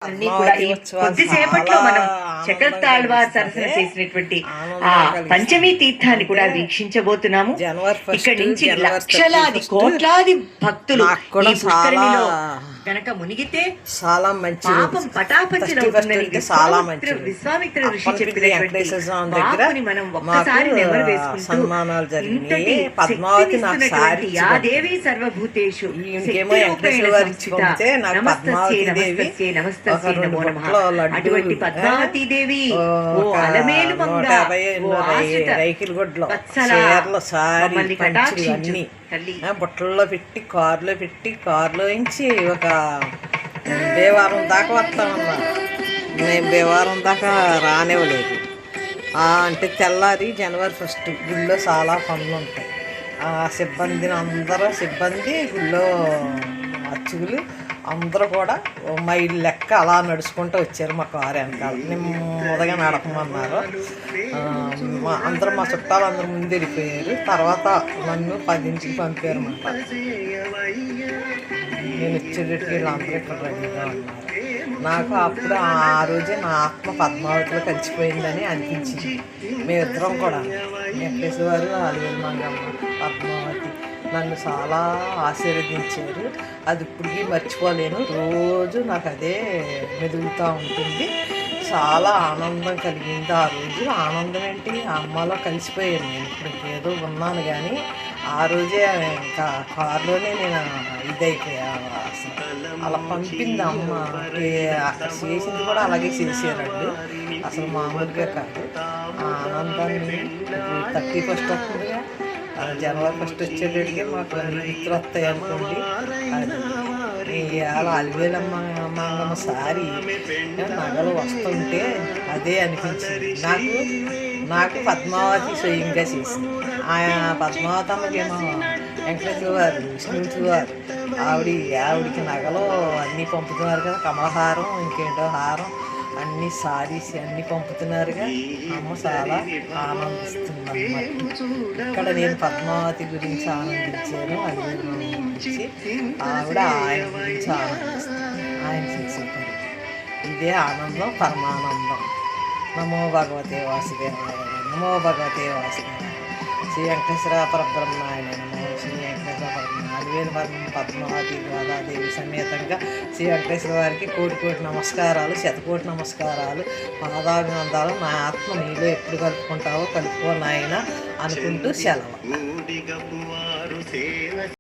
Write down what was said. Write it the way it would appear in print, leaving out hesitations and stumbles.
అన్ని కూడా ఈ కొద్దిసేపట్లో మనం చక్రతాళ్వార్ సరసన చేసినటువంటి ఆ పంచమీ తీర్థాన్ని కూడా వీక్షించబోతున్నాము. ఇక్కడి నుంచి లక్షలాది కోట్లాది భక్తులు ఈ పుష్కరిణిలో గనక మునిగితే చాలా మంచి పాపం పటాపంచలవుతుందని విశ్వామిత్ర ఋషి చెప్పినటువంటి వాక్కుని మనం ఒక్కసారి నెమరు వేసుకుంటూ ఇంతటి శక్తినిస్తున్నటువంటి యా దేవి సర్వభూతేషు శక్తిరూపేణ సంస్థిత నమస్తస్యై నమస్తస్యై నమస్తస్యై నమో నమః. అటువంటి పద్మావతీ దేవి ఓ అలమేలు మంగ ఓ ఆశ్రిత వత్సల మమ్మల్ని కటాక్షించు తల్లి. బుట్టల్లో పెట్టి కారులో నుంచి ఒక దేవారం దాకా వస్తామన్నా. మేము దేవారం దాకా రానివ్వలేదు. అంటే తెల్లారి జనవరి 1 గుళ్ళో చాలా పనులు ఉంటాయి. సిబ్బంది గుళ్ళో అర్చకులు అందరూ కూడా మైలు లెక్క అలా నడుచుకుంటూ వచ్చారు. మా కారు వెనకాల నెమ్మదిగా నడపమన్నారు. అందరూ మా చుట్టాలు అందరూ ముందు వెళ్ళిపోయారు. తర్వాత నన్ను 10ంటికి పంపారు అన్నమాట. నేను వచ్చేటట్టుకి వీళ్ళందరూ ఇక్కడ రెడీగా ఉన్నారు. నాకు అప్పుడు ఆ రోజే నా ఆత్మ పద్మావతిలో కలిసిపోయిందని అనిపించింది. మేమిద్దరం కూడా వెంకటేశ్వర వారు, అలివేలు మంగమ్మ, పద్మావతి నన్ను చాలా ఆశీర్వదించారు. అది ఇప్పటికీ మర్చిపోలేను. రోజు నాకు అదే మెదులుతూ ఉంటుంది. చాలా ఆనందం కలిగింది ఆ రోజు. ఆనందం ఏంటి, అమ్మలో కలిసిపోయాను. నేను ఇప్పుడు ఏదో ఉన్నాను కానీ ఆ రోజే ఇంకా కారులోనే నేను ఇదైపోయాను. అలా పంపింది అమ్మ. అక్కడ చేసింది కూడా అలాగే చేసారండి. అసలు మామూలుగా కాదు. ఆ ఆనందాన్ని 31st అప్పుడుగా జనవరి 1 వచ్చేటడికి మాకు మిత్రులు వస్తాయి అనుకోండి. అలా అలివేలమ్మ మంగమ్మ సారి నగలు వస్తుంటే అదే అనిపించింది నాకు పద్మావతి స్వయంగా చేసింది. పద్మావతి అమ్మకేమో వెంకటేశ్వర వారు, విష్ణువు వారు ఆవిడికి నగలు అన్నీ పంపుతున్నారు కదా. కమలహారం, ఇంకేంటో హారం, అన్ని సారీస్ అన్నీ పంపుతున్నారుగా. అమ్మ చాలా ఆనందిస్తుంది అన్నమాట. ఇక్కడ నేను పద్మావతి గురించి ఆనందించాను. అది గురించి ఆవిడ ఆయన గురించి ఆనందిస్తాను. ఆయన చేసేది ఇదే ఆనందం, పరమానందం. నమో భగవతే వాసుదేవాయ, నమో భగవతే వాసుదేవాయ. శ్రీ వెంకటేశ్వర పరబ్రహ్మాయ నమో. శ్రీ వెంకటేశ్వర అలివేలు పద్మావతి గోదాదేవి సమేతంగా శ్రీ వెంకటేశ్వర వారికి కోటి నమస్కారాలు, శతకోటి నమస్కారాలు, పాదాభినందాలు. నా ఆత్మ నీలో ఎప్పుడు కలుపుకుంటావో కలుపుకో నాయన అనుకుంటూ సెలవు.